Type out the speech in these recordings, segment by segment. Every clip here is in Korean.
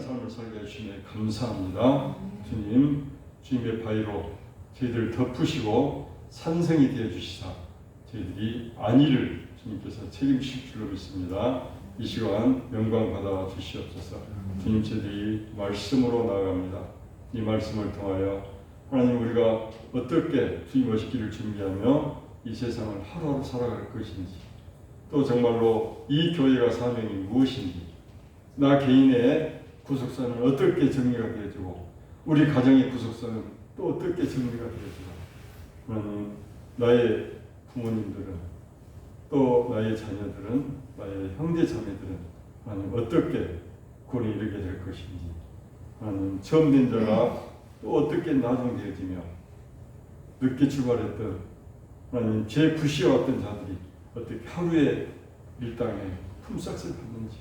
삶을 살게 해주시며 감사합니다. 주님, 주님의 바위로 저희들을 덮으시고 산성이 되어주시사 저희들이 안위를 주님께서 책임질 줄로 믿습니다. 이 시간 영광 받아 주시옵소서. 주님, 저희들이 말씀으로 나아갑니다. 이 말씀을 통하여 하나님, 우리가 어떻게 주님 오시기를 준비하며 이 세상을 하루하루 살아갈 것인지, 또 정말로 이 교회가 사명이 무엇인지, 나 개인의 구속사는 어떻게 정리가 되어지고 우리 가정의 구속사는 또 어떻게 정리가 되어지고, 하나님, 나의 부모님들은, 또 나의 자녀들은, 나의 형제 자매들은 하나님 어떻게 구원에 이르게 될 것인지, 하나님, 처음 된 자가 또 어떻게 나중되어지며 늦게 출발했던 하나님 제 부시해왔던 자들이 어떻게 하루의 일당에 품삯을 받는지,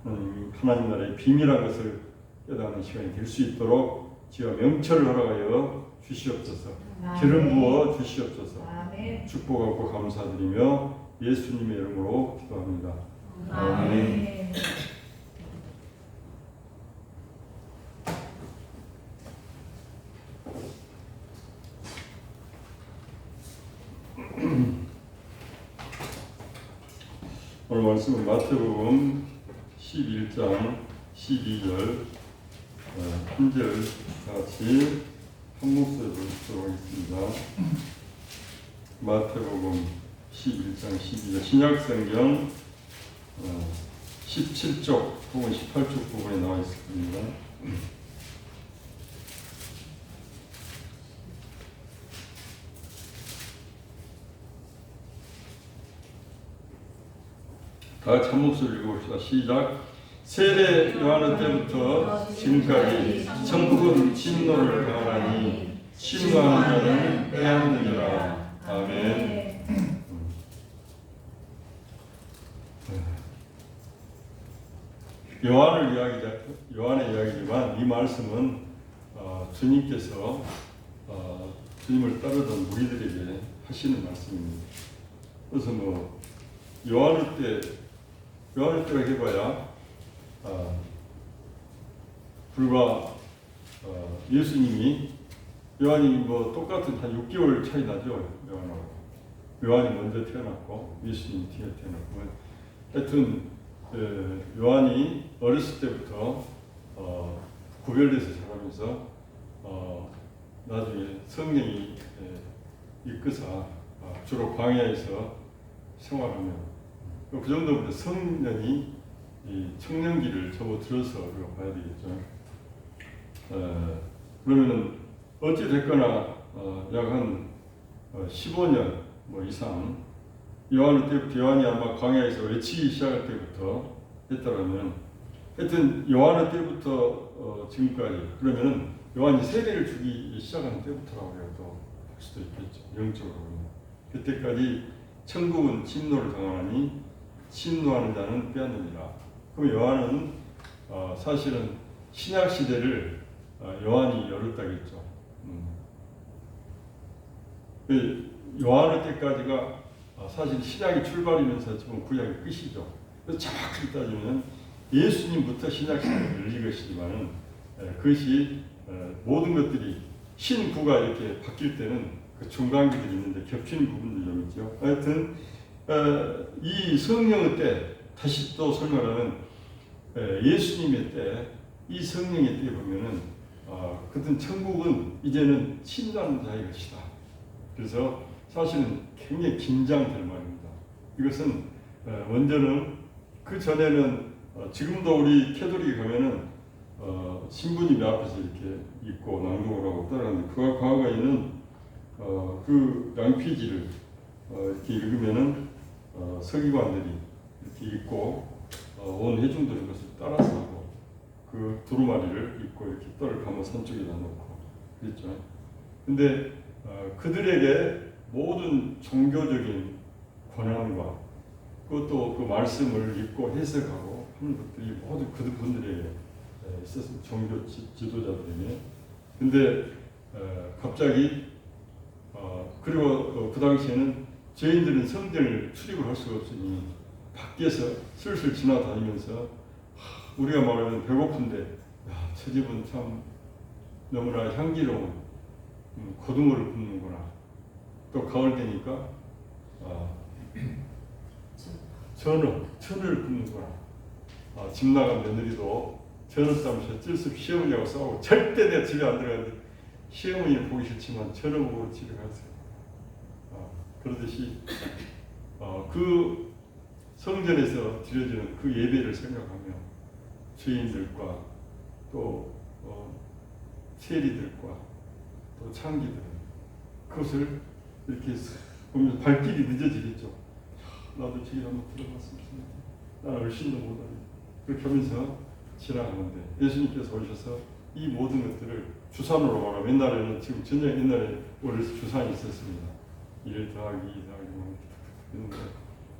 하나님 나라의 비밀한 것을 깨닫는 시간이 될 수 있도록 주여 명철을 허락하여 주시옵소서. 기름 부어 주시옵소서. 축복하고 감사드리며 예수님의 이름으로 기도합니다. 아멘. 오늘 말씀은 마태복음 11장 12절 한 절 같이 한 목소리로 읽도록 하겠습니다. 마태복음 11장 12절 신약성경 17쪽 혹은 18쪽 부분에 나와 있습니다. 다 같이 한 목소리 읽어봅시다. 시작. 세례 요한의 때부터 지금까지 천국은 진노를 당하니 침노하는 자는 빼앗느니라. 아멘. 요한의 이야기지만 이 말씀은 주님께서 주님을 따르던 무리들에게 하시는 말씀입니다. 그래서 요한의 때가 해봐야 불과 예수님이 요한이 똑같은 한 6개월 차이 나죠. 요한이 먼저 태어났고 예수님이 뒤에 태어났고, 하여튼 요한이 어렸을 때부터 구별돼서 자라면서 나중에 성령이 이끄사 주로 광야에서 생활하며 그 정도부터 성년이 이 청년기를 접어들어서 우리가 봐야 되겠죠. 그러면은 어찌 됐거나 약 한 15년 이상 요한이 아마 광야에서 외치기 시작할 때부터 했다라면, 하여튼 요한의 때부터 지금까지, 그러면은 요한이 세례를 주기 시작한 때부터라고 해도 할 수도 있겠죠. 영적으로 그때까지 천국은 침노를 당하니 침노하는 자는 빼앗느니라. 그럼 요한은 사실은 신약 시대를 요한이 열었다겠죠. 요한의 때까지가 사실 신약이 출발이면서 지금 구약이 끝이죠. 그래서 정확히 따지면 예수님부터 신약 시대를 열린 것이지만은 그것이 모든 것들이 신구가 이렇게 바뀔 때는 그 중간기들이 있는데 겹치는 부분도 좀 있죠. 하여튼 이 성령의 때, 다시 또 설명하는 예수님의 때, 이 성령의 때 보면은 그땐 천국은 이제는 침노하는 자의 것이다. 그래서 사실은 굉장히 긴장될 말입니다. 이것은 먼저는 그 전에는 지금도 우리 캐톨릭에 가면은 신부님이 앞에서 이렇게 읽고 낭독을 하고 따라하는데, 그 과거에는 그 양피지를 이렇게 읽으면은 서기관들이 이렇게 읽고 온 회중들이 그것을 따라서 하고 그 두루마리를 읽고 이렇게 떡을 감아 산 쪽에다 놓고 그랬죠. 근데 그들에게 모든 종교적인 권한과 그것도 그 말씀을 읽고 해석하고 하는 것들이 모두 그분들에게 있었습니다. 종교 지도자들에게. 근데 갑자기 그리고 그 당시에는 죄인들은 성전을 출입을 할 수가 없으니 밖에서 슬슬 지나다니면서 우리가 말하면 배고픈데 야, 저 집은 참 너무나 향기로운 고등어를 굽는구나. 또 가을 되니까 전어를 굽는구나. 집 나간 며느리도 전어 싸면서 찔끔 시어머니하고 싸우고 절대 내가 집에 안 들어가는데 시어머니는 보기 싫지만 전어 먹으러 집에 갔어요. 그러듯이 그 성전에서 드려지는 그 예배를 생각하며 죄인들과 또 세리들과 또 창기들은 그것을 이렇게 보면서 발길이 늦어지겠죠. 나도 저기 한번 들어봤으면 좋겠는데 나는 얼씬도 못하네. 그렇게 하면서 지나가는데 예수님께서 오셔서 이 모든 것들을 주산으로 말하면 옛날에는 지금 전혀 옛날에 어렸을 때 주산이 있었습니다. 1 더하기 2 더하기 했는데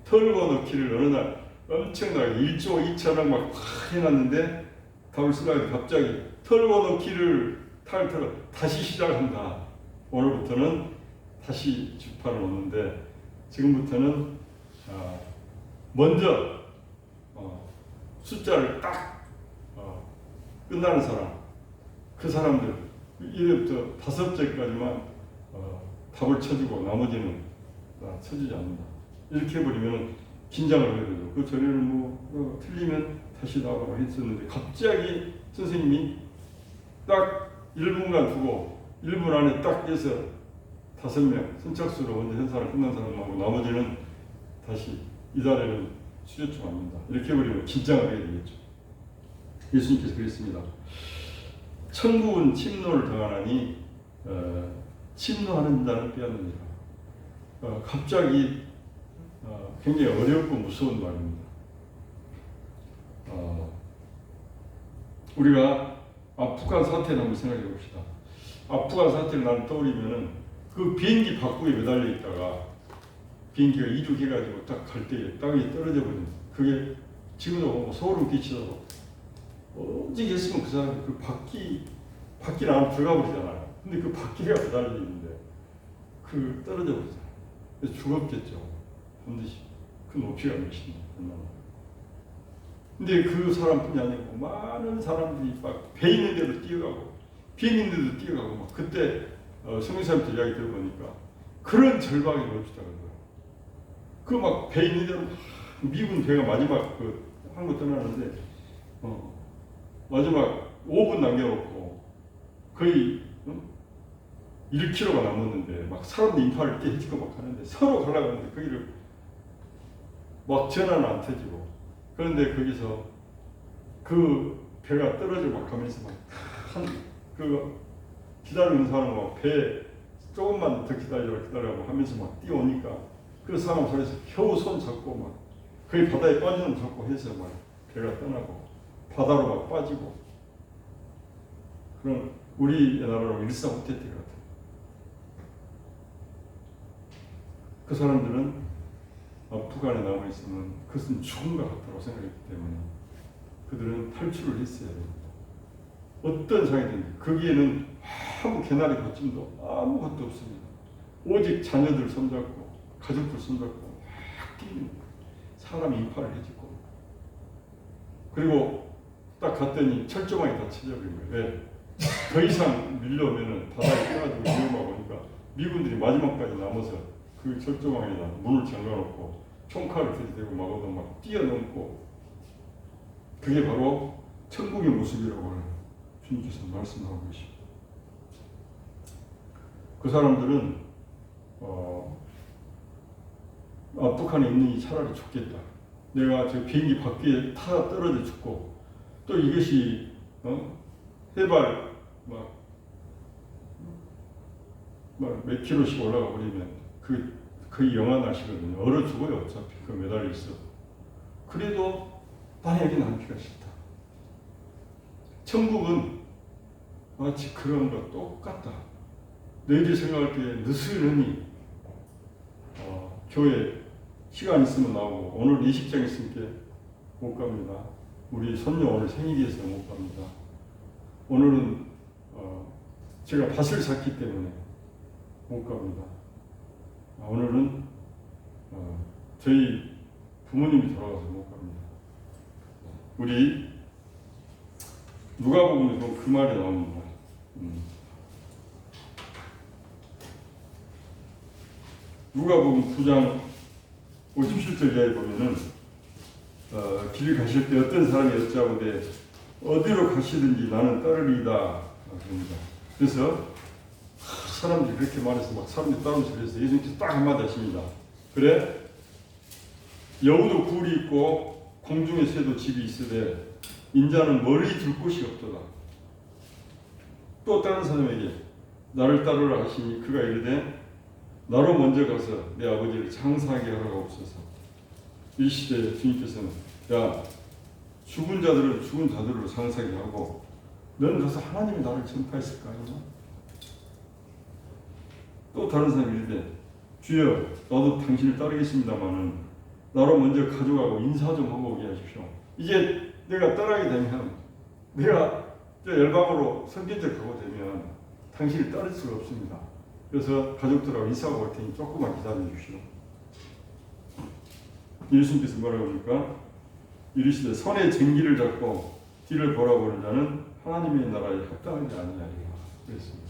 털고 넣기를 어느 날 엄청나게 1조 2천억 막 해놨는데 답을 쓰다가 갑자기 털고 넣기를 탈 다시 시작한다. 오늘부터는 다시 주판을 놓는데 지금부터는 먼저 숫자를 딱 끝나는 사람, 그 사람들 1회부터 5절까지만 답을 쳐주고 나머지는 쳐주지 않는다. 이렇게 해버리면 긴장을 하게 되죠. 그 전에는 틀리면 다시 나가라고 했었는데 갑자기 선생님이 딱 1분간 두고 1분 안에 딱 해서 5명 선착순으로 먼저 한 사람 끝난 사람하고 나머지는 다시 이달에는 수료증 않는다. 이렇게 해버리면 긴장을 하게 되겠죠. 예수님께서 그랬습니다. 천국은 침노를 당하나니 침노하는 자는 빼앗느니라. 갑자기 굉장히 어렵고 무서운 말입니다. 우리가 아프간 사태를 한번 생각해 봅시다. 아프간 사태를 나는 떠올리면은 그 비행기 밖에 매달려 있다가 비행기가 이륙해가지고 딱 갈 때 땅에 떨어져 버리는 그게 지금도 소름 끼치더라고. 언제 했으면 그 사람이 그 바퀴 안으로 들어가 버리잖아요. 근데 그 바퀴가 매달려 있는데 그 떨어져 버리잖아요. 그래서 죽었겠죠. 반드시 그 높이가 몇인데. 근데 그 사람뿐이 아니고 많은 사람들이 막 배 있는 데로 뛰어가고 비행 있는 데도 뛰어가고 막 그때 성교사님들 이야기 들어보니까 그런 절박이 넓히다 그러더라고요. 그 막 배 있는 데로 미군 배가 마지막 그 한국 떠나는데 마지막 5분 남겨놓고 거의 1km가 남았는데 막 사람들 인파를 이렇게 해치고 막 하는데 서로 가려고 하는데 거기를 막 전화는 안 터지고 그런데 거기서 그 배가 떨어져 막 가면서 막 그 기다리는 사람은 막 배 조금만 더 기다려고 하면서 막 뛰어오니까 그 사람 손에서 겨우 손 잡고 막 거의 바다에 빠지는 거 잡고 해서 막 배가 떠나고 바다로 막 빠지고 그런 우리나라로 일사후퇴 때 같아요. 그 사람들은 아프간에 남아있으면 그것은 죽은 것 같다고 생각했기 때문에 그들은 탈출을 했어야 됩니다. 어떤 상황이든 거기에는 아무 개나리 고침도 아무것도 없습니다. 오직 자녀들 손잡고 가족들 손잡고 막 뛰는 사람이 인파를 해집고 그리고 딱 갔더니 철조망이 다 쳐져버린 거예요. 왜? 더 이상 밀려오면 바다에 떠가지고 위험하고 그러니까 미군들이 마지막까지 남아서 그 철조망에다 문을 잠가놓고 총칼을 들이대고 막아도 막 뛰어넘고 그게 바로 천국의 모습이라고 주님께서 말씀하고 계십니다. 그 사람들은 아프간에 있는 이 차라리 죽겠다. 내가 저 비행기 밖에 타 떨어져 죽고 또 이것이 해발 몇 킬로씩 올라가 버리면 거의 영하 날씨거든요. 얼어 죽어요. 어차피 그 매달려 있어. 그래도 나는 여기 남기가 싫다. 천국은 마치 그런 거 똑같다. 너희들이 생각할 때 느슨하니 교회 시간 있으면 나오고 오늘 예식장 있으니까 못 갑니다. 우리 손녀 오늘 생일이어서 못 갑니다. 오늘은 제가 밭을 샀기 때문에 못 갑니다. 오늘은 저희 부모님이 돌아가서 못 갑니다. 우리 누가복음에 보면 그 말이 나옵니다. 누가복음 9장 57절 이하에 보면은 길 가실 때 어떤 사람이 여짜오되 어디로 가시든지 나는 따르리이다 그럽니다. 그래서 사람들이 그렇게 말해서 막 사람들이 따르면서 그래서 예수님께서 딱 한마디 하십니다. 그래 여우도 굴이 있고 공중의 새도 집이 있으되 인자는 머리 둘 곳이 없도다. 또 다른 사람에게 나를 따르라 하시니 그가 이르되 나로 먼저 가서 내 아버지를 장사하게 하라고 없어서. 이 시대에 주님께서는 야 죽은 자들은 죽은 자들로 장사하게 하고 너는 가서 하나님이 나를 전파했을 거 아니냐. 또 다른 사람이 이르되 주여 나도 당신을 따르겠습니다마는 나로 먼저 가져가고 인사 좀 하고 오게 하십시오. 이게 내가 따라하게 되면 내가 열방으로 선교적 가고 되면 당신을 따를 수가 없습니다. 그래서 가족들하고 인사하고 올 테니 조금만 기다려 주십시오. 예수님께서 뭐라고 합니까? 이르시되 선의 쟁기를 잡고 뒤를 돌아보는 자는 하나님의 나라에 합당한 자 아니하리라 그랬습니다.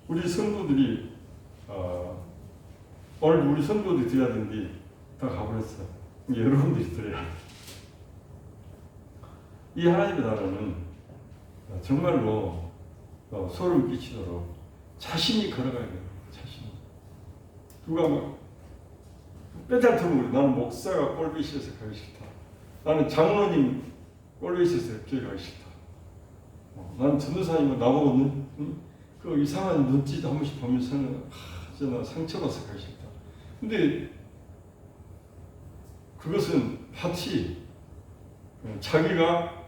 우리 성도들이 오늘 우리 성도들이 드려야 되는데 다 가버렸어. 여러분들이 드려야 돼. 이 하나님의 나라는 정말로 소름 끼치도록 자신이 걸어가야 돼요. 자신이. 누가 막 빼닮으면 나는 목사가 꼴보기싫어서 가기 싫다. 나는 장로님 꼴보기싫어서 교회 가기 싫다. 나는 전도사님은 나보고 그 이상한 눈짓 한 번씩 보면서는 나 상처받아서 가기 싫다. 근데 그것은 마치 자기가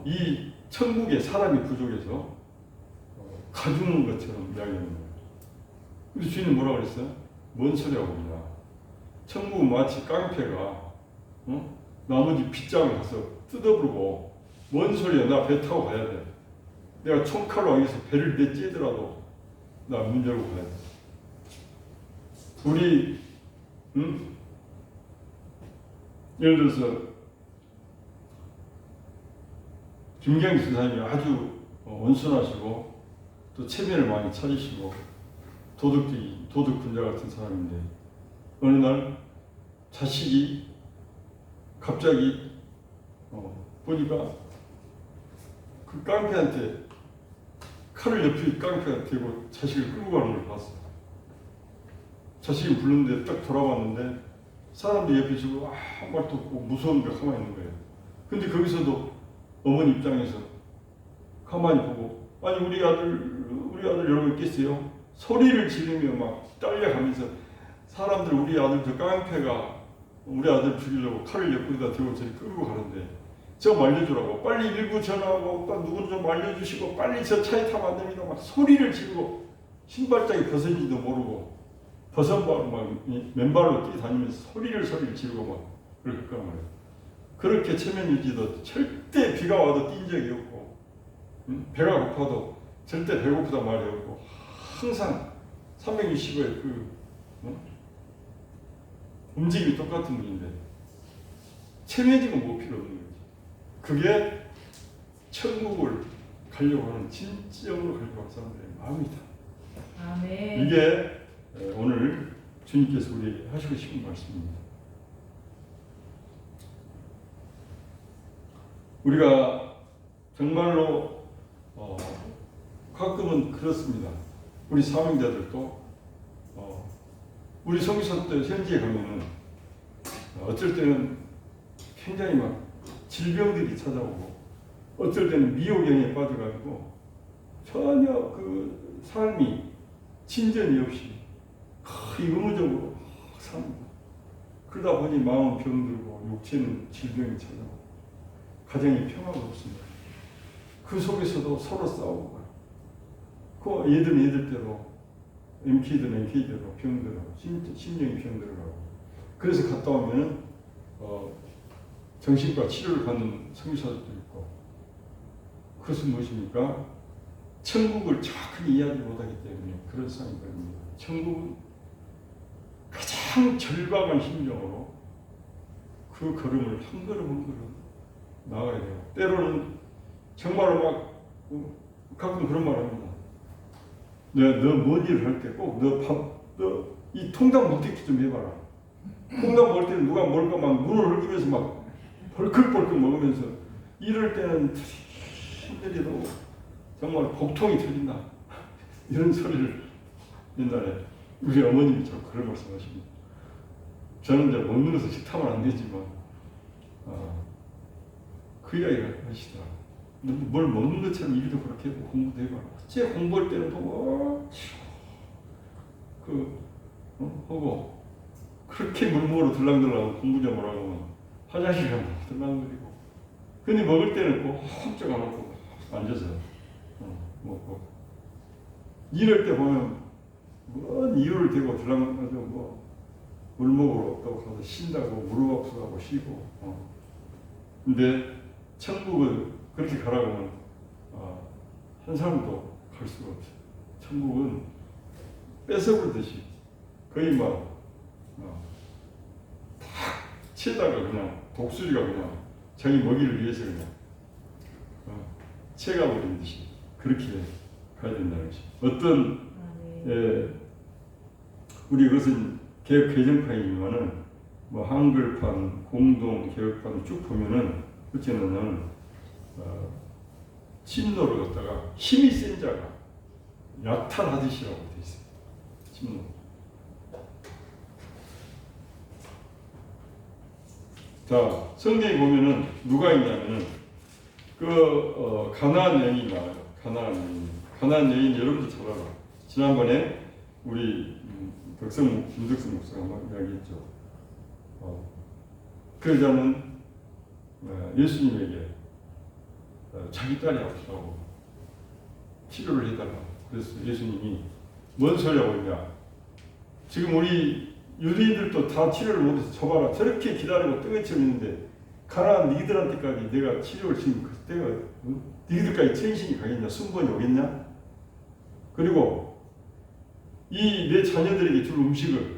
이 천국에 사람이 부족해서 가주는 것처럼 이야기하는 거예요. 근데 주인은 뭐라고 그랬어요? 뭔 소리하고 있냐. 천국은 마치 깡패가 나머지 빗장을 가서 뜯어부르고 뭔 소리야. 나 배 타고 가야 돼. 내가 총칼로 여기서 배를 내찌더라도 나 문 열고 가야 돼. 우리 예를 들어서 김경희 선생님이 아주 온순하시고 또 체면을 많이 찾으시고 도덕 분자 같은 사람인데 어느 날 자식이 갑자기 보니까 그 깡패한테 칼을 옆에 깡패가 대고 자식을 끌고 가는 걸 봤어요. 자식이 부르는데 딱 돌아봤는데 사람들이 옆에 지금 아무 말도 없고 무서운데 가만히 있는 거예요. 근데 거기서도 어머니 입장에서 가만히 보고 아니 우리 아들 여러분 있겠어요? 소리를 지르며 막 딸려가면서 사람들 우리 아들 저 깡패가 우리 아들 죽이려고 칼을 옆구리에다 대고 저리 끌고 가는데 저 말려주라고 빨리 119 전화하고 누군 좀 알려주시고 빨리 저 차에 타면 안 됩니다. 막 소리를 지르고 신발장이 벗어진지도 모르고 벗어바로 막 맨발로 뛰다니면서 소리를 지르고 막 그럴 거란 말이에요. 그렇게 체면 유지도 절대 비가 와도 뛴 적이 없고 배가 고파도 절대 배고프다 말이 없고 항상 365의 움직임이 똑같은 분인데 체면이고 뭐 필요 없는 거지. 그게 천국을 가려고 하는 진정으로 가려고 하는 사람들의 마음이다. 아멘. 이게 오늘 주님께서 우리 하시고 싶은 말씀입니다. 우리가 정말로 가끔은 그렇습니다. 우리 사명자들도 우리 성기사 때 현지에 가면은 어쩔 때는 굉장히 막 질병들이 찾아오고 어쩔 때는 미호경에 빠져가지고 전혀 그 삶이 진전이 없이 거의 의무적으로 삽니다. 그러다 보니 마음은 병들고 육체는 질병이 찾아오고 가정이 평화가 없습니다. 그 속에서도 서로 싸우고 그 얘들대로 MK대로 병들어가고 심령이 병들어가고 그래서 갔다 오면은 정신과 치료를 받는 선교사들도 있고 그것은 무엇입니까? 천국을 정확히 이해하지 못하기 때문에 그런 상황이 됩니다. 천국은 가장 절박한 심정으로 그 걸음을 한 걸음 한 걸음 나가야 돼요. 때로는 정말로 막 가끔 그런 말 합니다. 너뭔 일을 할 때 꼭 너 이 통닭 먹기 좀 해봐라. 통닭 먹을 때는 누가 뭘까 막 눈을 흘리면서 막 벌컥벌컥 먹으면서 이럴 때는 힘들이도 정말 복통이 터진다. 이런 소리를 옛날에 우리 어머님이 자꾸 그런 말씀하십니다. 저는 이제 먹는 것을 식탐은 안 되지만 그 이야기를 하시더라고요. 뭘 먹는 것처럼 일도 그렇게 해보고 공부도 해봐라. 제 공부할 때는 보고 하고 그렇게 물먹으로 들랑들랑 공부 좀 하라고 화장실 가면 들랑거리고 근데 먹을 때는 꼭 홈쩍 안 하고 앉아서 먹고 이럴 때 보면 뭔 이유를 대고 들랑거리고 뭐 물먹으로 또 가서 쉰다고 무릎 아프다고 쉬고 근데 천국은 그렇게 가라고 하면 한 사람도 갈 수가 없어요. 천국은 뺏어버리듯이 거의 막 치에다가 그냥 독수리가 그냥 자기 먹이를 위해서 그냥 채가 버린 듯이 그렇게 가야 된다는 것이 어떤 우리 이것은 개혁 개정판이지만은 뭐 한글판, 공동 개혁판을 쭉 보면은 그때는 침노를 갖다가 힘이 센 자가 약탈하듯이라고 돼 있어요. 침노. 자, 성경에 보면은 누가 있냐면은 가나안 여인이 나와요. 가나안 여인 여러분도 잘 알아. 지난번에 우리 김덕성 목사가 막 이야기했죠. 그 여자는 예수님에게 자기 딸이 아프다고 치료를 해달라고 그래서 예수님이 뭔 소리 하고 있냐. 지금 우리 유대인들도 다 치료를 못해서 저봐라 저렇게 기다리고 뜬금처럼 있는데 가나안 니들한테까지 내가 치료를 지금 그때가 니들까지 천신이 가겠냐 순번이 오겠냐. 그리고 이 내 자녀들에게 줄 음식을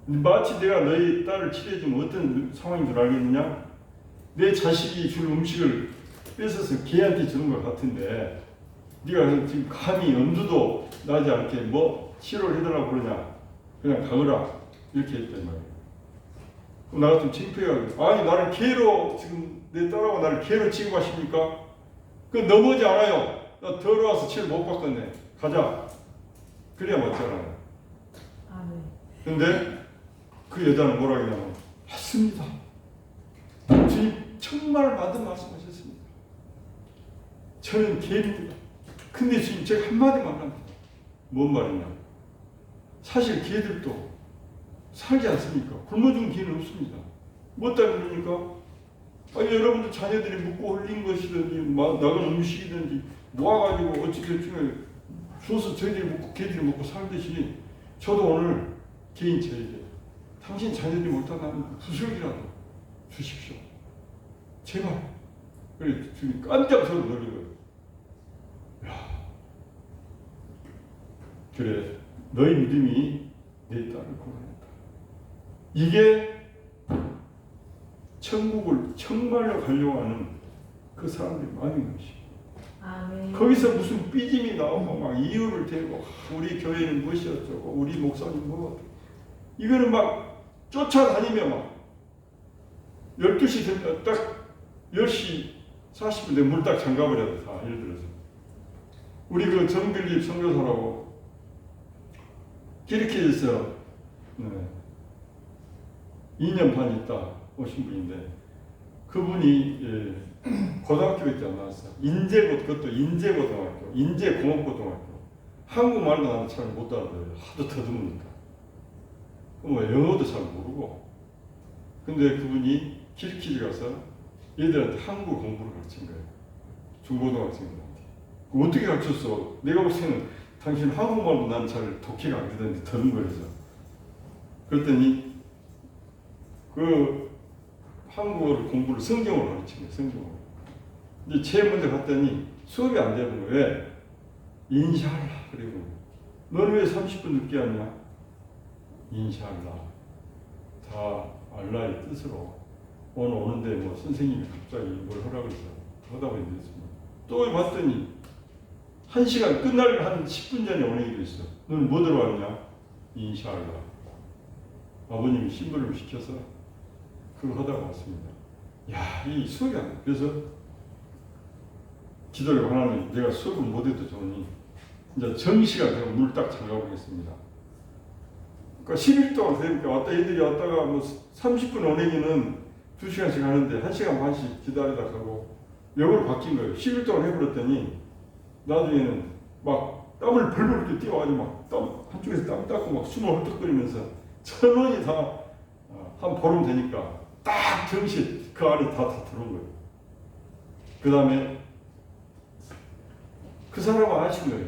마치 내가 너희 딸을 치료해주면 어떤 상황인 줄 알겠느냐. 내 자식이 줄 음식을 뺏어서 걔한테 주는 것 같은데 네가 지금 감히 엄두도 나지 않게 뭐 치료를 해달라고 그러냐. 그냥 가거라 이렇게 했단 말이에요. 그럼 나 같으면 창피해가지고 아니 나를 개로 지금 내 딸하고 나를 개로 취급하십니까? 그 넘어지 않아요. 나 더러워서 치료 못 받겠네. 가자. 그래야 맞잖아요. 근데 그 여자는 뭐라 그러냐면 맞습니다. 주님 정말 맞은 말씀하셨습니다. 저는 개입니다. 근데 주님 제가 한마디만 합니다. 뭔 말이냐. 사실 개들도 살지 않습니까? 굶어 죽은 개는 없습니다. 뭐 때문입니까? 아니 여러분들 자녀들이 묵고 흘린 것이든지 나간 음식이든지 모아가지고 어찌됐든 줘서 저희들이 먹고 개들이 먹고 살듯이 저도 오늘 개인 저에게 당신 자녀들이 못한다면 부스러기라도 주십시오. 제발. 그래 주님 깜짝 서로 놀리고 그래 너희 믿음이 내 딸을 구원했다. 이게 천국을 정말로 가려고 하는 그 사람들의 마음인 것이. 거기서 무슨 삐짐이 나오고 막 이유를 대고 우리 교회는 무엇이 어쩌고 우리 목사님 뭐 이거는 막 쫓아다니며 막 12시 되면 딱 10시 40분에 물 딱 잠가버려야 다 예를 들어서 우리 그 정길립 선교사라고 기르키에서 2년 반 있다 오신 분인데 그분이 고등학교밖에 안 나왔어요. 그것도 인제고등학교, 인제공업고등학교. 한국말도 나는 잘 못 알아들어요. 하도 더듬으니까. 뭐 영어도 잘 모르고. 근데 그분이 키르키즈 가서 얘들한테 한국어 공부를 가르친 거예요. 중고등학생들한테. 어떻게 가르쳤어? 내가 볼 때는 당신 한국말도 난 잘 독해가 안 되던데 더듬거려서. 그랬더니 그 한국어를 공부를 성경으로 가르친 거예요. 성경으로. 이제 제일 먼저 갔더니 수업이 안 되는 거예요. 왜? 인샬라. 그리고 너는 왜 30분 늦게 왔냐? 인샬라. 다 알라의 뜻으로 오늘 오는데 뭐 선생님이 갑자기 뭘 하라고 해서 하다 보니까 또 봤더니 1시간 끝날 한 10분 전에 오는 일이 있어. 너는 뭐 들어왔냐? 인샤알라. 아버님이 심부름을 시켜서 그걸 하다가 왔습니다. 야, 이 수업이 안 돼. 그래서 기도를 하나님, 내가 수업을 못해도 좋으니 이제 정시간 되면 물 딱 잠가보겠습니다. 그러니까 10일 동안 되니까 왔다 애들이 왔다가 뭐 30분 오내기는 2시간씩 하는데 1시간 반씩 기다리다 가고 역으로 바뀐 거예요. 10일 동안 해버렸더니 나중에는 막 땀을 벌벌 이렇게 뛰어가지고 막 땀, 한쪽에서 땀 닦고 막 숨을 헐떡거리면서 1,000원이 다 한 보름 되니까 딱 정시 그 안에 다 들어온 거예요. 그 다음에 그 사람은 아신 거예요.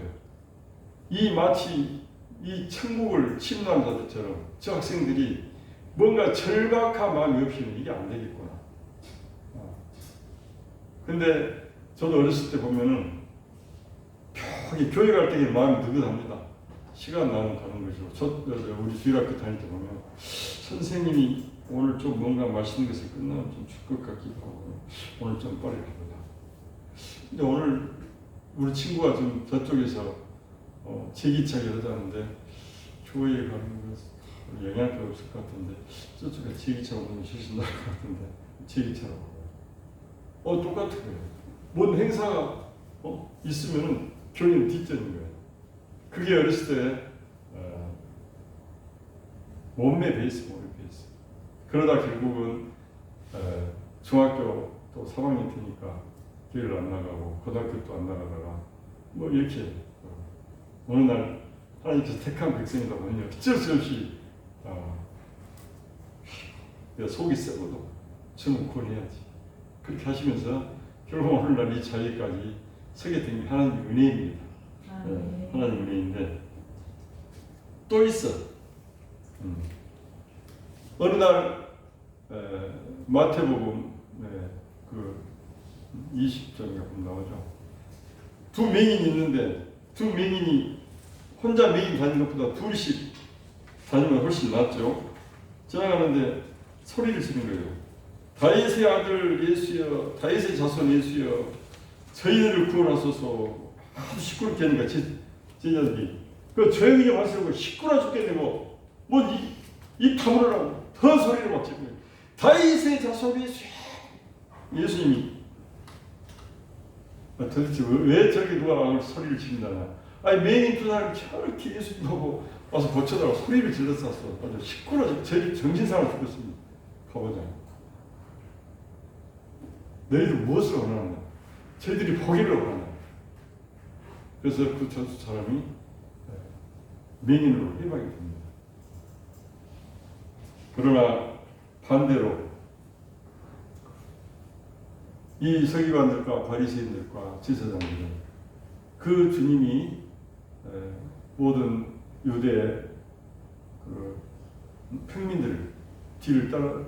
이 마치 이 천국을 침노한 자들처럼 저 학생들이 뭔가 절박한 마음이 없이는 이게 안 되겠구나. 근데 저도 어렸을 때 보면은 교회 갈 때 마음이 느긋합니다. 시간 나면 가는 것이고 우리 주일학교 다닐 때 보면 선생님이 오늘 좀 뭔가 맛있는 것을 끝나면 좀 줄 것 같기도 하고 오늘 좀 빨리 가보자. 근데 오늘 우리 친구가 좀 저쪽에서 제기차게 하자는데 교회에 가는 것은 영향도 없을 것 같은데 저쪽에 제기차 오는 게 훨씬 나을 것 같은데 제기차라고 똑같은 거예요. 뭔 행사가 있으면은 교회는 뒷전인 거예요. 그게 어렸을 때 몸매 베이스. 그러다 결국은 중학교 또 3학년 되니까 교회를 안 나가고 고등학교 또 안 나가다가 뭐 이렇게 어느 날 하나님께서 택한 백성이다 보니 어쩔 수 없이 속이 썩어도 저는 구원해야지 그렇게 하시면서 결국 오늘날 이 자리까지 서게 된 게 하나님의 은혜입니다. 하나님의 은혜인데 또 있어. 어느 날 마태복음 그 20장인가 보면 나오죠. 두 맹인이 있는데 두 맹인이 혼자 맹인 다니는 것보다 둘씩 다니면 훨씬 낫죠. 지나가는데 소리를 지르는 거예요. 다윗의 아들 예수여, 다윗의 자손 예수여, 저희들을 구원하소서. 아주 시끄럽게 하니까 제자들이 그 조용히 좀 하시라고 시끄러워 죽겠네 입 다물으라고 더 소리를 막 지르는 거예요. 다윗의 자손 예수여. 예수님이 도대체 왜 저기 누가 소리를 지른다나. 아니 맹인 두 사람이 저렇게 예수님 보고 와서 고쳐다가 소리를 질렀었어. 아주 시끄러워 정신상을 죽였습니다. 가보자. 너희들 무엇을 원하느냐? 저희들이 포기를 원하느냐? 그래서 그 사람이 맹인으로 해방이 됩니다. 그러나 반대로 이 서기관들과 바리새인들과 제사장들은 그 주님이 모든 유대 그 평민들 뒤를 따라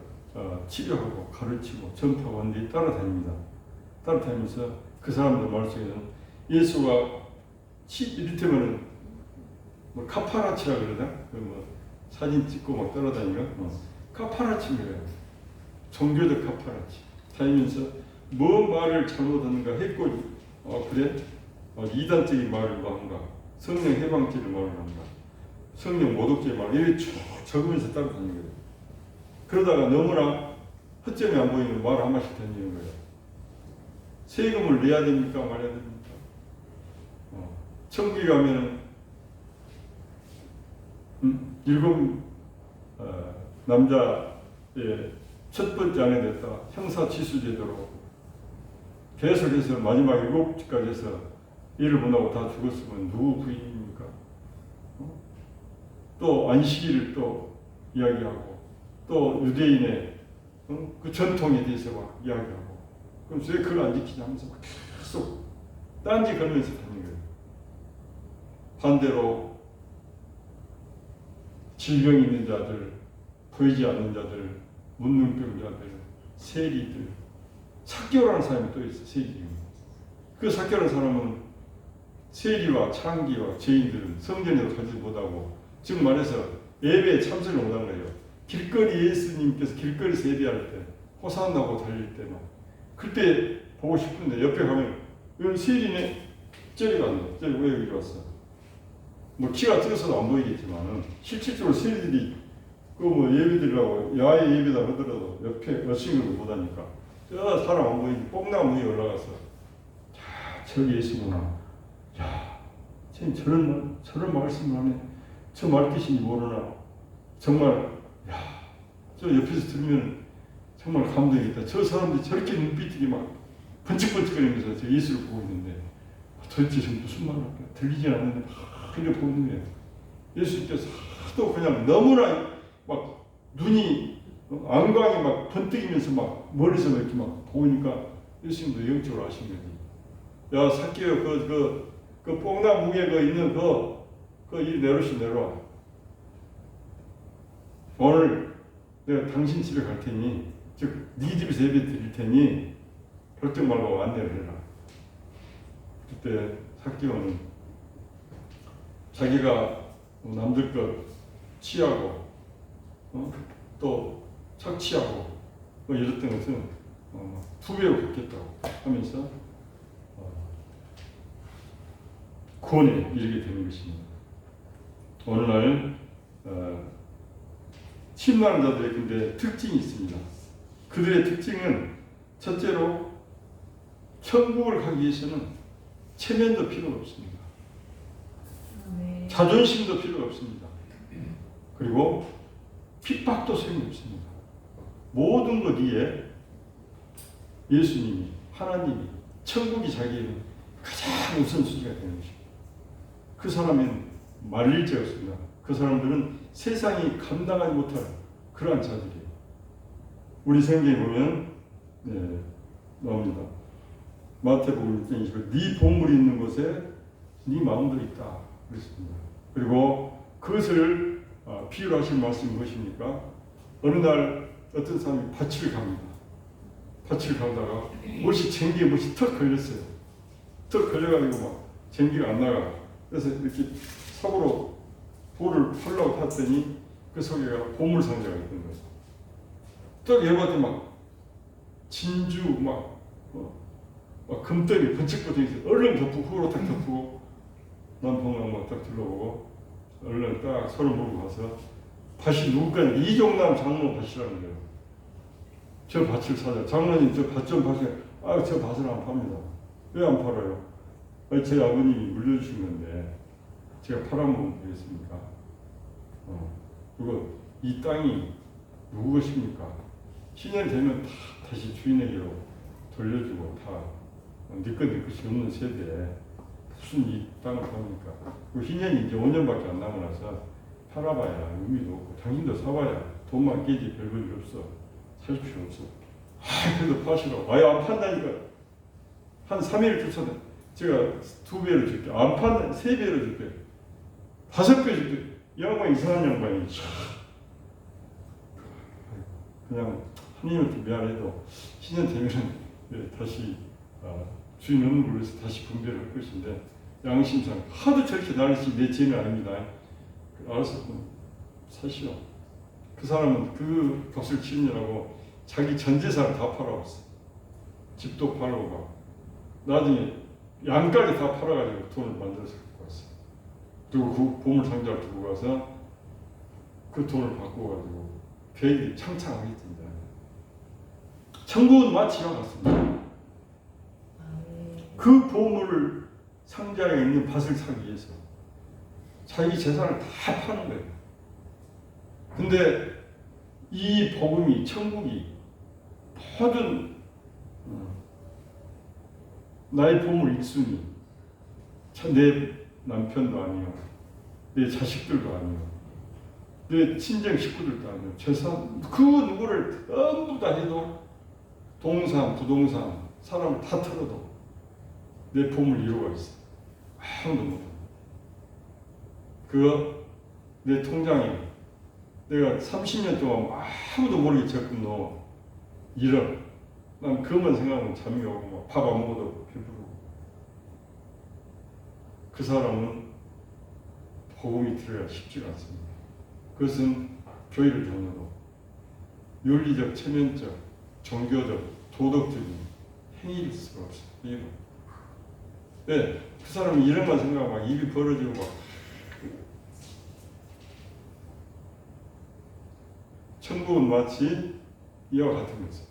치료하고 가르치고 전파하고 하는 데 따라다닙니다. 따라다니면서 그 사람들 머릿속에는 예수가 이를테면 뭐 카파라치라 그러나 뭐 사진 찍고 막 따라다니는 거 카파라치인 거예요. 종교적 카파라치. 다니면서 뭐 말을 잘못하는가 했고 그래? 이단적인 말을 한가? 성령 해방죄를 말을 한가? 성령 모독죄 말을 이렇게 쭉 적으면서 따라다니는 거예요. 그러다가 너무나 허점이 안 보이는 말 한마디씩 던지는 거예요. 세금을 내야 됩니까? 말아야 됩니까? 천국에 가면은 7 남자의 첫 번째 아내 됐다 형사 취수 제도로 계속해서 마지막 7까지 해서 일을 못하고 다 죽었으면 누구 부인입니까? 또 안식일을 또 이야기하고 또 유대인의 그 전통에 대해서 막 이야기하고 그럼 왜 그걸 안 지키냐 하면서 계속 딴지 걸면서 다니는 거예요. 반대로 질병 있는 자들, 보이지 않는 자들, 문둥병자들, 세리들, 삭개오라는 사람이 또 있어. 세리. 그 삭개오라는 사람은 세리와 창기와 죄인들은 성전에도 가지 못하고 즉 말해서 예배에 참석을 못한 거예요. 길거리 예수님께서 길거리에서 예배할 때 호산나고 달릴 때 막 그때 보고 싶은데 옆에 가면 여기 세리네 저리 갔네. 저리 왜 여기 왔어? 뭐 키가 작아서도 안 보이겠지만은 실질적으로 세리들이 그 뭐 예배 드리려고 야외 예배다 하더라도 옆에 어싱을 못하니까 저 사람 안 보이니 뽕나무 위에 올라가서 자 저기 예수구나. 야, 쟤 저런 말씀을 하네. 저 말뜻인지 모르나. 정말 야, 저 옆에서 들으면 정말 감동이겠다. 저 사람들이 저렇게 눈빛이 막 번쩍번쩍거리면서 저 예수를 보고 있는데 도대체 저 무슨 말을 할까? 들리지 않는데 막 그래 보는 거예요. 예수님께서 하도 그냥 너무나 막 눈이 안광이 막 번뜩이면서 막 멀리서 이렇게 막 보니까 예수님도 영적으로 하신 거지. 야 삭개요 그 뽕나무 위에 그 있는 그 이 내려와. 오늘 내가 당신 집에 갈 테니 즉 네 집에서 예배 드릴 테니 걱정 말고 안내를 해라. 그때 삭개오는 자기가 남들 것 취하고 또 착취하고 뭐 이랬던 것은 2배로 갚겠다고 하면서 구원에 이르게 되는 것입니다. 어느 날 침노하는 자들의 근데 특징이 있습니다. 그들의 특징은 첫째로 천국을 가기 위해서는 체면도 필요가 없습니다. 자존심도 필요가 없습니다. 그리고 핍박도 소용없습니다. 모든 것 위에 예수님이 하나님이 천국이 자기의 가장 우선순위가 되는 것입니다. 그 사람은 말릴 데 없습니다. 그 사람들은 세상이 감당하지 못할 그러한 자들이에요. 우리 성경에 보면 나옵니다. 마태복음 6장 20절 네 보물이 있는 곳에 네 마음도 있다 그랬습니다. 그리고 그것을 비유로 하신 말씀이 무엇입니까? 어느 날 어떤 사람이 밭을 갑니다. 밭을 가다가 못이 쟁기에 못이 턱 걸렸어요. 턱 걸려가지고 막 쟁기가 안 나가. 그래서 이렇게 삽으로 돌을 펄라고 탔더니 그 속에가 보물 상자가 있는 거예요. 딱 열받더니 막 진주 막 금덩이 번쩍번쩍해서 얼른 덮고 후로 딱 덮고 남편하고 막 딱 둘러보고 얼른 딱 서로 물고 가서 밭이 누굴까? 이종남 장로 밭이라는 거예요. 저 밭을 사자. 장로님 저 밭 좀 파세요. 저 밭을 안 팝니다. 왜 안 팔아요? 제 아버님이 물려주신 건데 제가 팔아먹으면 되겠습니까? 그리고 이 땅이 누구 것입니까? 신년 되면 다시 주인에게로 돌려주고 다 네 것이 없는 세대에 무슨 이 땅을 팝니까? 그 신년이 이제 5년밖에 안 남아서 팔아봐야 의미도 없고 당신도 사봐야 돈만 깨지 별볼일 없어. 살 필요 없어. 그래도 파시라고. 안 판다니까. 한 3일 쫓아내. 제가 2배로 줄게. 안 판다. 3배로 줄게. 5배 줄게. 이 양반 이상한 양반이. 그냥 하나님한테 미안해도 신년 되면은 다시 주인 없는 걸로 해서 다시 분배를 할 것인데 양심상 하도 저렇게 난리치 내 죄는 아닙니다. 알아서 사시오. 그 사람은 그 값을 치느라고 자기 전 재산을 다 팔아왔어. 집도 팔고 막 나중에 양까지 다 팔아가지고 돈을 만들어서 갖고 왔어. 그리고 그 보물 상자를 두고 가서 그 돈을 바꿔가지고 계획이 창창하겠습니다. 천국은 마치 이와 같습니다. 그 보물 상자에 있는 밭을 사기 위해서 자기 재산을 다 파는 거예요. 근데 이 복음이 천국이 모든 나의 보물 1순위 내 남편도 아니요 내 자식들도 아니요 내 친정 식구들도 아니요 재산 그 누구를 전부 다 해도 동산 부동산 사람을 다 털어도 내 보물 1호가 있어. 아무도 못해. 그거 내 통장에 내가 30년 동안 아무도 모르게 적금 넣어 1억. 난 그것만 생각하면 잠이 오고 밥 안 먹어도 배부르고. 그 사람은 복음이 들어야 쉽지가 않습니다. 그것은 교회를 다녀도 윤리적, 체면적, 종교적, 도덕적인 행위일 수가 없어요. 이유는. 왜? 그 사람은 이런만 생각하고 막 입이 벌어지고 막 천국은 마치 이와 같은 것이죠.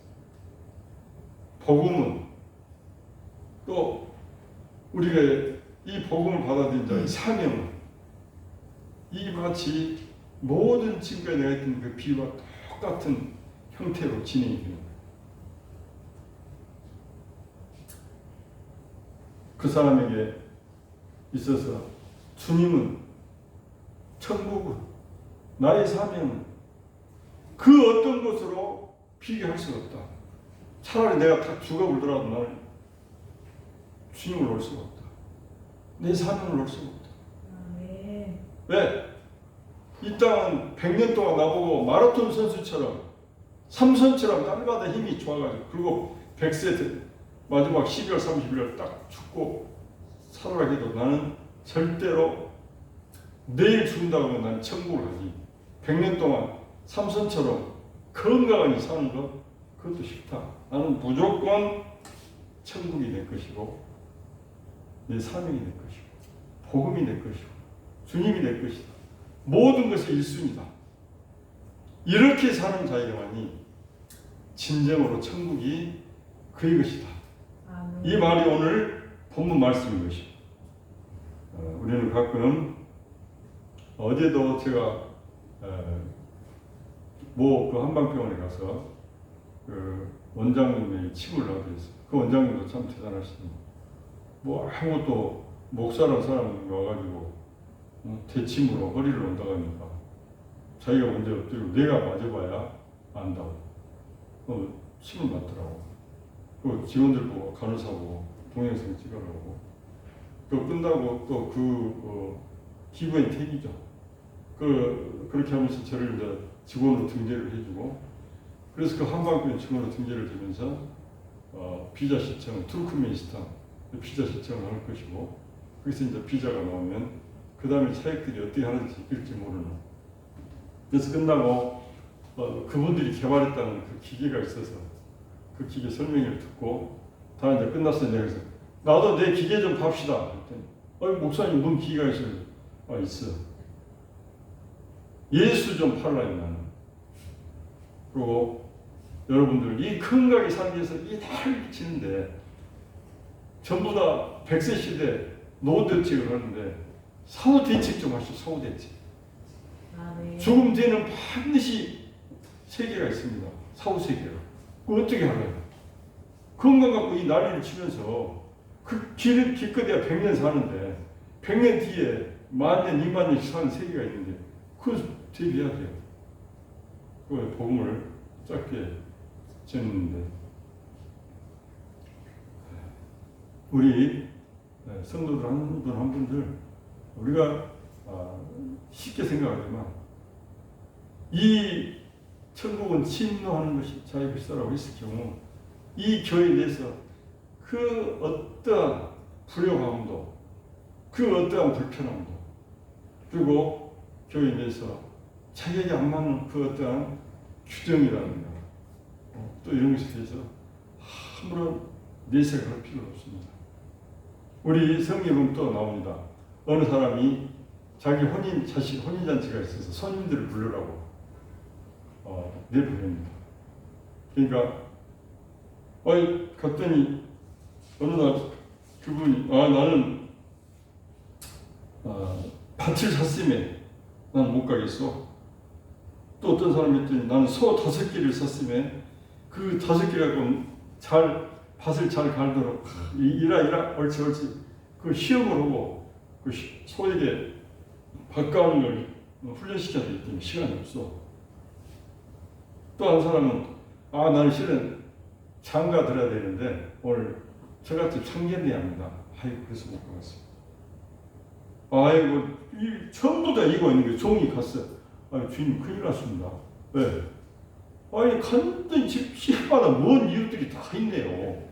복음은 또 우리가 이 복음을 받아들인 자의 사명은 이게 마치 모든 지금까지 내가 했던 그 비유와 똑같은 형태로 진행이 되는 거예요. 그 사람에게 있어서 주님은, 천국은, 나의 사명은 그 어떤 것으로 비교할 수가 없다. 차라리 내가 다 죽어 울더라도 나는 주님을 올 수가 없다. 내 사명을 올 수가 없다. 아멘. 왜? 이 땅은 100년 동안 나보고 마라톤 선수처럼 삼선처럼 날마다 힘이 좋아가지고 그리고 100세 마지막 12월 30일 딱 죽고 살아라 해도 나는 절대로 내일 죽는다고 하면 나는 천국을 가지. 100년 동안 삼선처럼 건강하게 사는 것 그것도 싫다. 나는 무조건 천국이 될 것이고 내 사명이 될 것이고 복음이 될 것이고 주님이 될 것이다. 모든 것의 1순위다. 이렇게 사는 자에게만이 진정으로 천국이 그의 것이다. 아멘. 이 말이 오늘 본문 말씀인 것이죠. 우리는 가끔 어제도 제가 그 한방병원에 가서 그 원장님의 침을 놔드렸어요. 그 원장님도 참 대단하시더니 뭐 아무것도 목사라는 사람이 와가지고 대침으로 허리를 온다고 하니까 자기가 먼저 엎드리고 내가 맞아봐야 안다고 침을 맞더라고. 그 직원들 보고 간호사 보고 동영상 찍으라고. 또 끝나고 또 기부인 택이죠. 그렇게 하면서 저를 이제 직원으로 등재를 해주고, 그래서 그 한방병원 직원으로 등재를 되면서 비자 신청, 투르크메니스탄 비자 신청을 할 것이고, 거기서 이제 비자가 나오면 그 다음에 사역들이 어떻게 하는지 읽을지 모르는. 그래서 끝나고 그분들이 개발했다는 그 기계가 있어서 그 기계 설명을 듣고 다 이제 끝났어요. 그래서 나도 내 기계 좀 팝시다. 그랬더니 목사님 뭔 기계가 있어요? 있어. 예수 좀 팔라요 나는. 그리고 여러분들 이 건강하게 살기 위해서 이 날을 치는데 전부 다 100세 시대 노후대책을 하는데 사후대책 좀 하시오. 사후대책. 아멘. 죽음 뒤에는 반드시 세계가 있습니다. 사후세계가. 그거 어떻게 하나요? 건강 갖고 이 난리를 치면서 그 기껏해야 100년 사는데 100년 뒤에 10,000년, 20,000년씩 사는 세계가 있는데 그거 대비해야 돼요. 그 복음을 짧게 전했는데 우리 성도들 한 분 한 분들 우리가 쉽게 생각하지만 이 천국은 침노하는 것이 자기 것이라고 했을 경우 이 교회 내에서 그 어떠한 불효감도 그 어떠한 불편함도 그리고 교회 내에서 자기에게 안 맞는 그 어떠한 규정이라든가 또 이런 것에 대해서 아무런 내색을 할 필요가 없습니다. 우리 성경은 또 나옵니다. 어느 사람이 자기 혼인잔치가 있어서 손님들을 부르라고 내보냅니다. 그러니까 갔더니 어느 날 그분이 나는 밭을 샀으면 나는 못 가겠어. 또 어떤 사람이 했더니 나는 소 5개를 샀으면 그 5개 갖고 밭을 잘 갈도록 이라 옳지 그 시험을 하고 그 소에게 밭 가는 걸 훈련시켜야 되기 때문에 시간이 없어. 또 한 사람은 나는 실은 장가 들어야 되는데 오늘 저같이 청년해야 합니다. 그래서 못 가겠어요. 전부 다 이거 있는 게 종이 갔어. 주님 큰일 났습니다. 왜? 간단히 집마다 뭔 이유들이 다 있네요.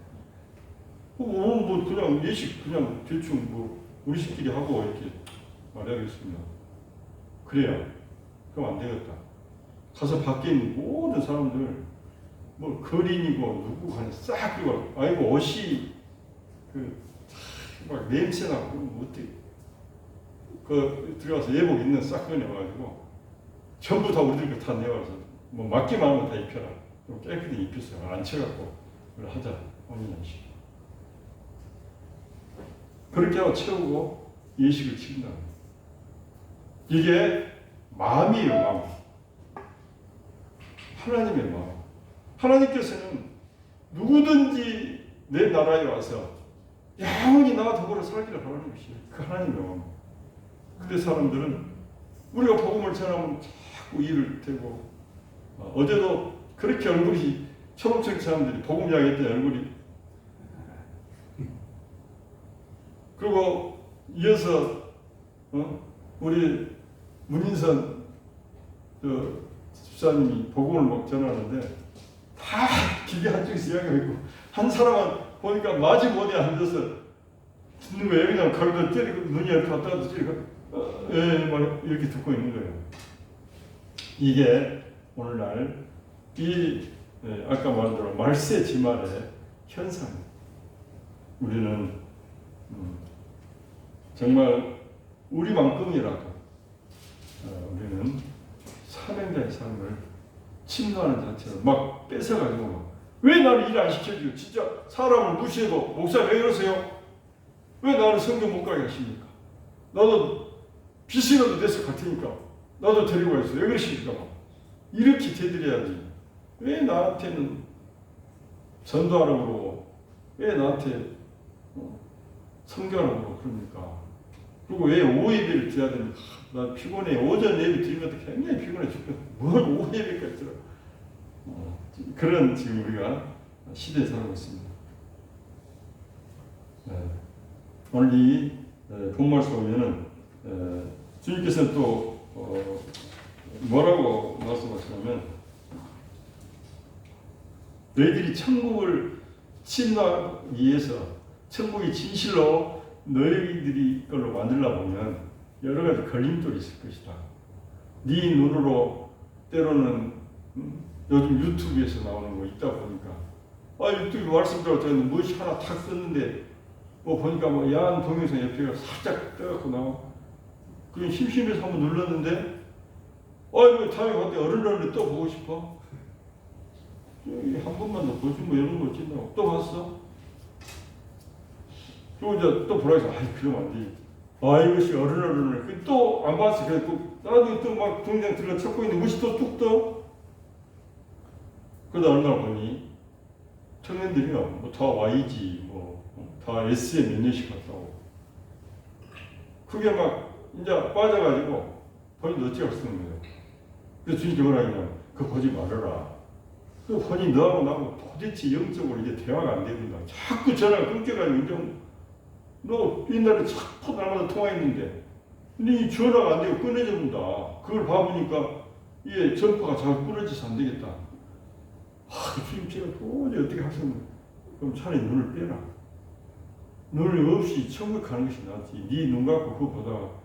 그냥 예식 그냥 대충 우리식끼리 하고 이렇게 말해야겠습니다. 그래야 그럼 안 되겠다. 가서 밖에 있는 모든 사람들 뭐 거린이고 누구 간에 싹 그리고 아이고 옷이 막 냄새 나고 뭐 어떻게 그 들어가서 예복 있는 싹 꺼내가지고 전부 다 우리들 거 다 내와서 뭐 맞기만 하면 다 입혀라. 좀 깨끗이 입혔어요. 안 쳐갖고 그걸 하자. 혼인양식. 그렇게 하고 채우고 예식을 치른다. 이게 마음이에요, 마음. 하나님의 마음. 하나님께서는 누구든지 내 나라에 와서 영원히 나와 더불어 살기를 바라는 것이에요. 그 하나님의 마음. 그때 사람들은 우리가 복음을 전하면 자꾸 일을 대고 어제도 그렇게 얼굴이 초록색 사람들이 복음 이야기했던 얼굴이 그리고 이어서 우리 문인선 집사님이 복음을 막 전하는데 다 기계 한쪽에서 이야기하고 한 사람은 보니까 마지못해 앉아서 듣는 거예요. 그냥 거기다 때리고 눈이 이렇게 왔다 갔다 때리고 막 이렇게 듣고 있는 거예요. 이게 오늘날 이 아까 말한 대로 말세 지말의 현상입니다. 우리는 정말 우리만큼이라도 우리는 사명자의 삶을 침노하는 자체로 막 뺏어가지고 왜 나를 일 안 시켜주고 진짜 사람을 무시해도 목사 왜 그러세요? 왜 나를 성경 못 가게 하십니까? 나도 빚이라도 내서 갈 테니까 나도 데리고 가세요. 왜 그러십니까? 이렇게 대드려야지. 왜 나한테는 전도하라고 그러고 왜 나한테 성경하라고 그러고 그럽니까? 그리고 왜 오후 예배를 드려야 됩니까? 나 피곤해. 오전 예배 드리는 것도 굉장히 피곤해 죽겠어. 뭘 오후 예배까지 들어. 그런 지금 우리가 시대에 살고 있습니다. 오늘 이 본말씀 보면은 주님께서는 또 뭐라고 말씀하시냐면 너희들이 천국을 침노하기 위해서 천국이 진실로 너희들이 걸로 만들려 보면 여러 가지 걸림돌이 있을 것이다. 네 눈으로 때로는 요즘 유튜브에서 나오는 거 있다 보니까 유튜브 말씀 들었더니 무엇이 하나 탁 썼는데 뭐 보니까 뭐 야한 동영상 옆에가 살짝 떠갖고 나와. 그냥 심심해서 한번 눌렀는데 뭐 다음에 봤더니 어른어른데 또 보고 싶어. 한 번만 더 보지 뭐 이런 거 어쩐다고 또 봤어. 그리고 이제 또 보라 해서 그러면 안 돼. 이것이 어른어른을 또 안 봤어. 그래서 나중에 또 막 동영상 들어 찾고 있는데 무엇이 또 뚝 떠. 그러다 어느 날 보니 청년들이요 뭐 다 YG 다 S에 몇 년씩 갔다고. 그게 막 이제 빠져가지고 본인도 어찌 할 수 있는 거예요. 그래서 주님이 뭐라 하냐면 그거 보지 말아라. 그 본인 너하고 나하고 도대체 영적으로 이제 대화가 안 되는다. 자꾸 전화가 끊겨가지고 이제 너 옛날에 자꾸 날마다 통화했는데 네 전화가 안 되고 끊어져 본다. 그걸 봐보니까 이게 전파가 자꾸 끊어져서 안 되겠다. 주님 제가 도저히 어떻게 할 수 없는 그럼 차라리 눈을 빼라. 눈을 없이 천국 가는 것이 낫지. 네 눈 갖고 그거보다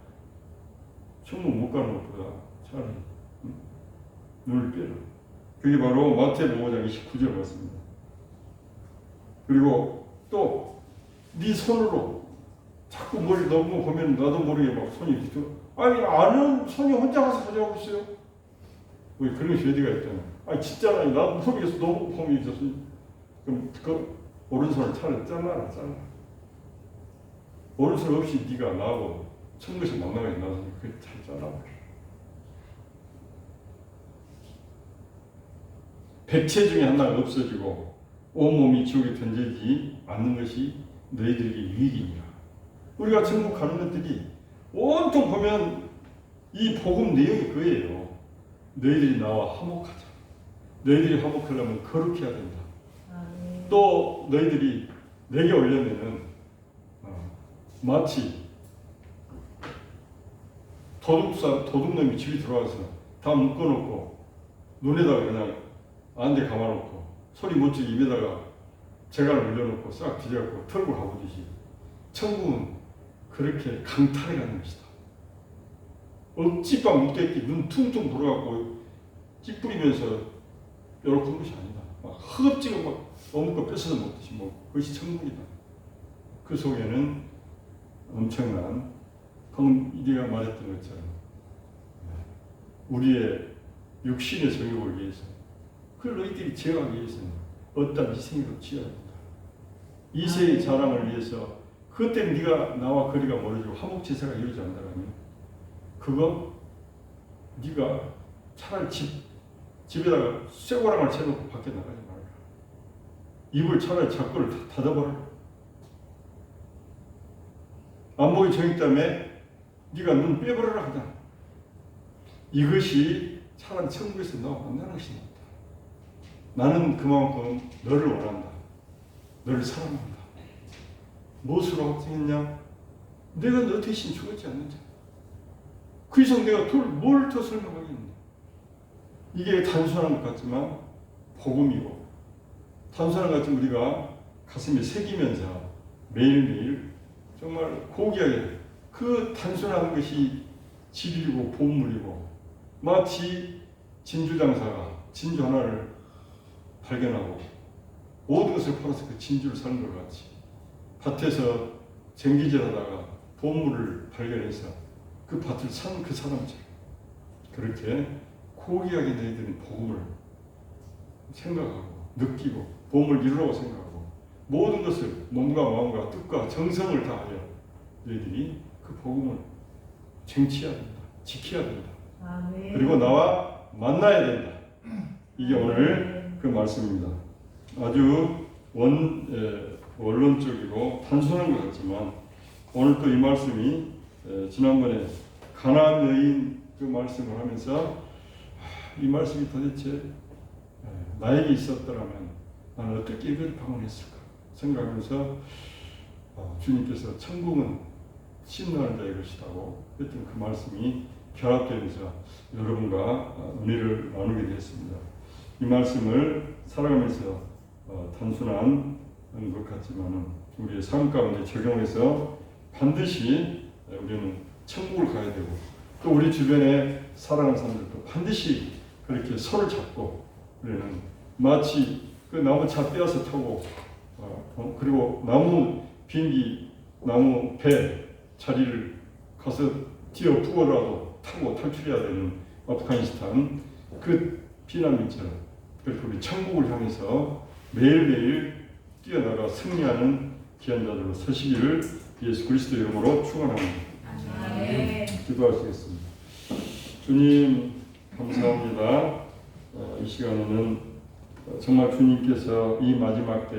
천국 못 가는 것보다 차라리 눈을 빼라. 그게 바로 마태복음 5장 29절 말씀입니다. 그리고 또 네 손으로 자꾸 뭘 너무 보면 나도 모르게 막 손이 뒤틀어. 아는 손이 혼자 가서 가져가고 있어요. 왜 그런 것이 어디가 있잖아. 진짜라. 나도 모르겠어. 너무 폼이 있었어. 그럼 그 오른손을 차라리 잘라라. 오른손 없이 네가 나하고 천국에서 만나게 나서 그걸 잘 잘라버려. 백체 중에 하나가 없어지고 온몸이 지옥에 던지지 않는 것이 너희들에게 유익이니라. 우리가 천국 가는 것들이 온통 보면 이 복음 내용이 그거예요. 너희들이 나와 화목하자. 너희들이 화목하려면 거룩해야 된다. 또 너희들이 내게 오려면은 마치 도둑놈이 집에 들어와서 다 묶어놓고 눈에다가 그냥 안대 감아놓고 소리 못 지게 입에다가 재갈을 올려놓고 싹 뒤져갖고 털고 가보듯이 천국은 그렇게 강탈해 가는 것이다. 억지방 묶여있기 눈 퉁퉁 불어갖고 찌푸리면서 요렇게 것이 아니다. 막 허겁지겁 막 어묵 거 뺏어서 먹듯이 뭐 그것이 천국이다. 그 속에는 엄청난 방금 이리가 말했던 것처럼 우리의 육신의 정욕을 위해서 그걸 너희들이 제어하기 위해서는 어떤 희생이라도 지어야 된다. 이세의 자랑을 위해서 그것 때문에 네가 나와 거리가 멀어지고 화목제사가 이루어지지 않는다면 그거 네가 차라리 집에다가 쇠고랑을 채놓고 밖에 나가지 말라. 입을 차라리 자꾸를 닫아버려. 안 보기 정익 때문에 네가 눈 빼버려라 그냥. 이것이 차라리 천국에서 너와 만나는 것이 낫다. 나는 그만큼 너를 원한다. 너를 사랑한다. 무엇으로 확증했냐? 내가 너 대신 죽었지 않느냐? 그 이상 내가 뭘 더 설명하겠느냐? 이게 단순한 것 같지만 복음이고 단순한 것 같지만 우리가 가슴에 새기면서 매일매일 정말 고귀하게 그 단순한 것이 진리고 보물이고 마치 진주장사가 진주 하나를 발견하고 모든 것을 팔아서 그 진주를 사는 것 같이 밭에서 쟁기질하다가 보물을 발견해서 그 밭을 산 그 사람처럼 그렇게 고귀하게 너희들은 복음을 생각하고 느끼고 복음을 이루라고 생각하고 모든 것을 몸과 마음과 뜻과 정성을 다하여 너희들이 그 복음을 쟁취해야 된다. 지켜야 된다. 아멘. 그리고 나와 만나야 된다. 이게 오늘 그 말씀입니다. 아주 원론적이고 단순한 것 같지만 오늘 또 이 말씀이 지난번에 가나안 여인 그 말씀을 하면서 이 말씀이 도대체 나에게 있었더라면 나는 어떻게 이걸 방언했을까 생각하면서 주님께서 천국은 신뢰하는 자의 것이라고 했던 그 말씀이 결합되면서 여러분과 은혜를 나누게 되었습니다. 이 말씀을 살아가면서 단순한 것 같지만 우리의 삶 가운데 적용해서 반드시 우리는 천국을 가야 되고 또 우리 주변에 사랑하는 사람들도 반드시 그렇게 손을 잡고 우리는 마치 그 나무 차 떼어서 타고 그리고 나무 비행기 나무 배 자리를 가서 뛰어 부어라도 타고 탈출해야 되는 아프가니스탄 그 피난민처럼 그렇게 우리 천국을 향해서 매일매일 뛰어나가 승리하는 귀한 자들로 서시기를 예수 그리스도 이름으로 축원합니다. 아멘. 기도하시겠습니다. 주님 감사합니다. 이 시간에는 정말 주님께서 이 마지막 때